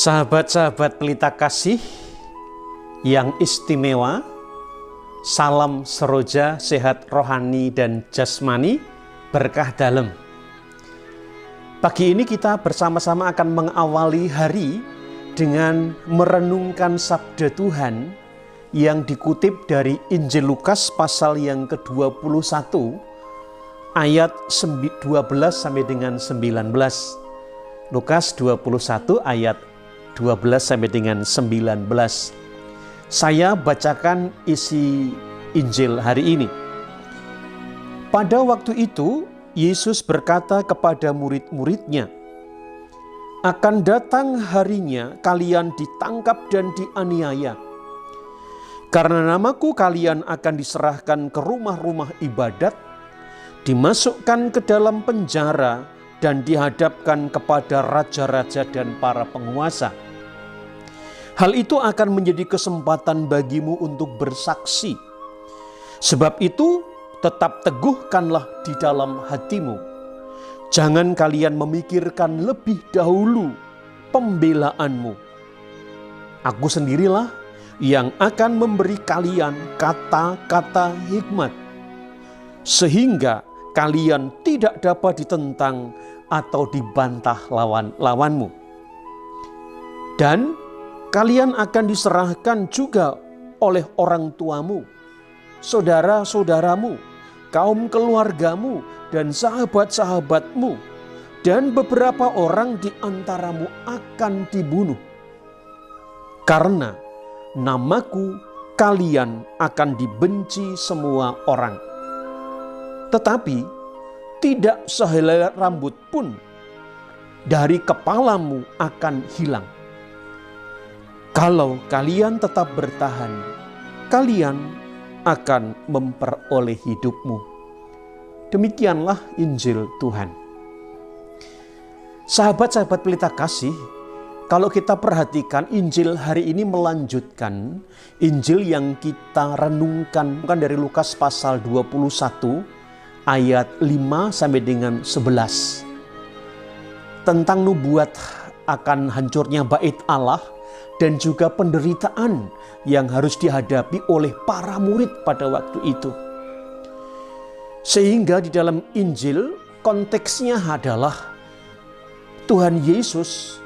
Sahabat-sahabat pelita kasih yang istimewa, salam seroja, sehat rohani dan jasmani, berkah dalam. Pagi ini kita bersama-sama akan mengawali hari dengan merenungkan sabda Tuhan yang dikutip dari Injil Lukas pasal yang ke-21 ayat 12 sampai dengan 19. Lukas 21 ayat 12 sampai dengan 19. Saya bacakan isi Injil hari ini. Pada waktu itu, Yesus berkata kepada murid-muridnya, "Akan datang harinya kalian ditangkap dan dianiaya. Karena namaku kalian akan diserahkan ke rumah-rumah ibadat, dimasukkan ke dalam penjara, dan dihadapkan kepada raja-raja dan para penguasa. Hal itu akan menjadi kesempatan bagimu untuk bersaksi. Sebab itu, tetap teguhkanlah di dalam hatimu. Jangan kalian memikirkan lebih dahulu pembelaanmu. Aku sendirilah yang akan memberi kalian kata-kata hikmat, sehingga kalian tidak dapat ditentang atau dibantah lawan-lawanmu. Dan kalian akan diserahkan juga oleh orang tuamu, saudara-saudaramu, kaum keluargamu, dan sahabat-sahabatmu, dan beberapa orang di antaramu akan dibunuh. Karena namaku kalian akan dibenci semua orang. Tetapi tidak sehelai rambut pun dari kepalamu akan hilang. Kalau kalian tetap bertahan, kalian akan memperoleh hidupmu." Demikianlah Injil Tuhan. Sahabat-sahabat pelita kasih, kalau kita perhatikan Injil hari ini melanjutkan Injil yang kita renungkan dari Lukas pasal 21 ayat 5 sampai dengan 11. Tentang nubuat akan hancurnya bait Allah dan juga penderitaan yang harus dihadapi oleh para murid pada waktu itu. Sehingga di dalam Injil konteksnya adalah Tuhan Yesus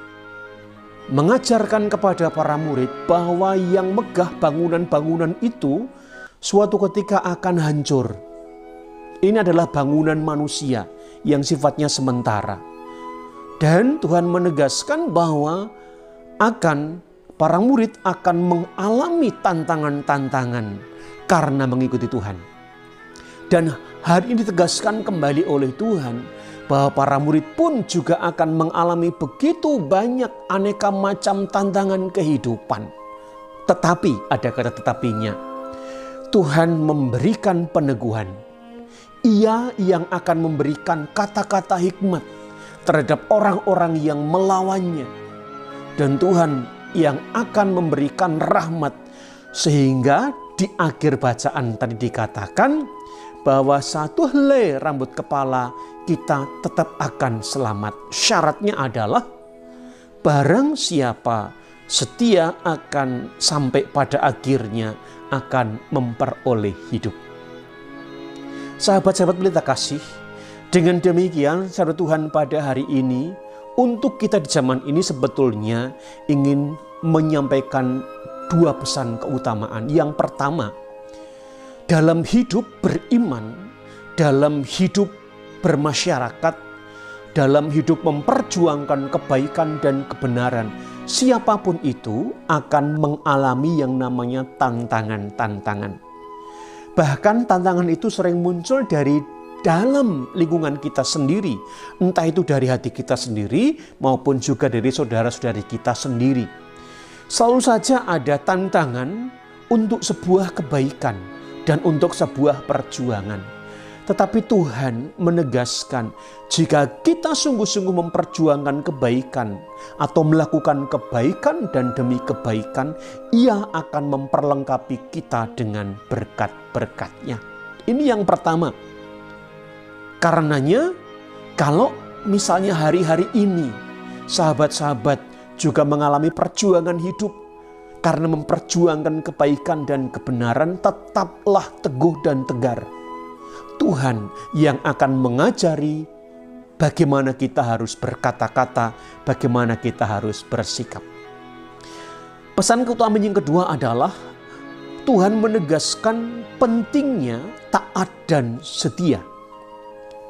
mengajarkan kepada para murid bahwa yang megah bangunan-bangunan itu suatu ketika akan hancur. Ini adalah bangunan manusia yang sifatnya sementara. Dan Tuhan menegaskan bahwa para murid akan mengalami tantangan-tantangan karena mengikuti Tuhan. Dan hari ini ditegaskan kembali oleh Tuhan bahwa para murid pun juga akan mengalami begitu banyak aneka macam tantangan kehidupan. Tetapi, ada kata tetapinya, Tuhan memberikan peneguhan. Ia yang akan memberikan kata-kata hikmat terhadap orang-orang yang melawannya. Dan Tuhan yang akan memberikan rahmat. Sehingga di akhir bacaan tadi dikatakan bahwa satu helai rambut kepala kita tetap akan selamat. Syaratnya adalah barang siapa setia akan sampai pada akhirnya akan memperoleh hidup. Sahabat-sahabat pelita kasih, dengan demikian sabda Tuhan pada hari ini untuk kita di zaman ini sebetulnya ingin menyampaikan dua pesan keutamaan. Yang pertama, dalam hidup beriman, dalam hidup bermasyarakat, dalam hidup memperjuangkan kebaikan dan kebenaran, siapapun itu akan mengalami yang namanya tantangan-tantangan. Bahkan tantangan itu sering muncul dari dalam lingkungan kita sendiri. Entah itu dari hati kita sendiri maupun juga dari saudara-saudari kita sendiri. Selalu saja ada tantangan untuk sebuah kebaikan dan untuk sebuah perjuangan. Tetapi Tuhan menegaskan jika kita sungguh-sungguh memperjuangkan kebaikan atau melakukan kebaikan dan demi kebaikan, Ia akan memperlengkapi kita dengan berkat-berkat-Nya. Ini yang pertama. Karenanya kalau misalnya hari-hari ini sahabat-sahabat juga mengalami perjuangan hidup. Karena memperjuangkan kebaikan dan kebenaran, tetaplah teguh dan tegar. Tuhan yang akan mengajari bagaimana kita harus berkata-kata, bagaimana kita harus bersikap. Pesan utama yang kedua adalah Tuhan menegaskan pentingnya taat dan setia.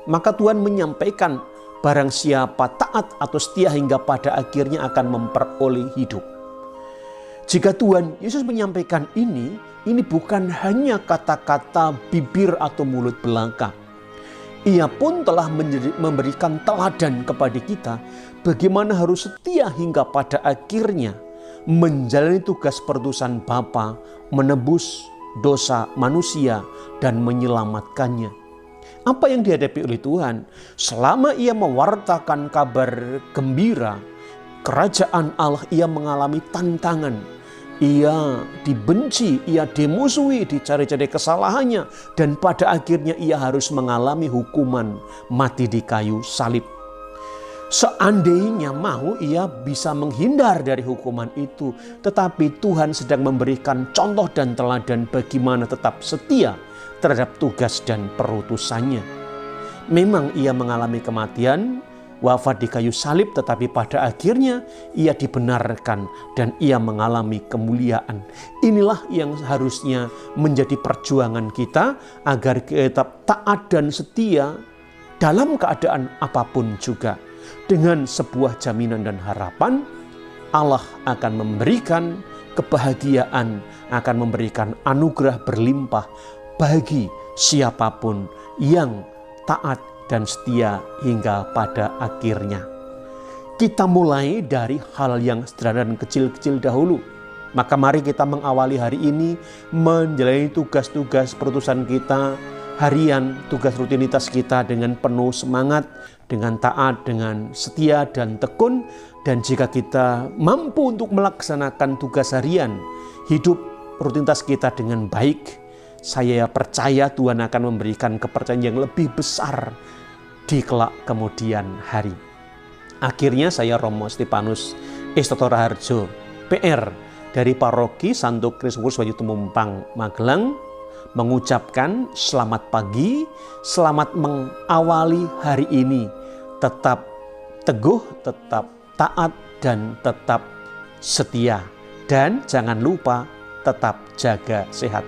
Maka Tuhan menyampaikan barang siapa taat atau setia hingga pada akhirnya akan memperoleh hidup. Jika Tuhan Yesus menyampaikan ini bukan hanya kata-kata bibir atau mulut belaka. Ia pun telah memberikan teladan kepada kita bagaimana harus setia hingga pada akhirnya menjalani tugas perutusan Bapa, menebus dosa manusia dan menyelamatkannya. Apa yang dihadapi oleh Tuhan? Selama ia mewartakan kabar gembira, kerajaan Allah, ia mengalami tantangan. Ia dibenci, ia dimusuhi, dicari-cari kesalahannya. Dan pada akhirnya ia harus mengalami hukuman mati di kayu salib. Seandainya mau, ia bisa menghindar dari hukuman itu. Tetapi Tuhan sedang memberikan contoh dan teladan bagaimana tetap setia terhadap tugas dan perutusannya. Memang ia mengalami kematian, wafat di kayu salib, tetapi pada akhirnya ia dibenarkan dan ia mengalami kemuliaan. Inilah yang harusnya menjadi perjuangan kita agar kita tetap taat dan setia dalam keadaan apapun juga. Dengan sebuah jaminan dan harapan, Allah akan memberikan kebahagiaan, akan memberikan anugerah berlimpah bagi siapapun yang taat dan setia hingga pada akhirnya. Kita mulai dari hal yang sederhana dan kecil-kecil dahulu. Maka mari kita mengawali hari ini menjalani tugas-tugas perutusan kita harian, tugas rutinitas kita dengan penuh semangat, dengan taat, dengan setia dan tekun. Dan jika kita mampu untuk melaksanakan tugas harian, hidup rutinitas kita dengan baik, saya percaya Tuhan akan memberikan kepercayaan yang lebih besar di kelak kemudian hari. Akhirnya saya Romo Stefanus Estator Raharjo, PR dari Paroki Santo Kristus Wahyu Tumumpang, Magelang, mengucapkan selamat pagi, selamat mengawali hari ini. Tetap teguh, tetap taat, dan tetap setia. Dan jangan lupa tetap jaga sehat.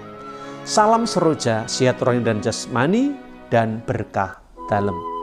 Salam seroja, sehat rohani dan jasmani, dan berkah dalam.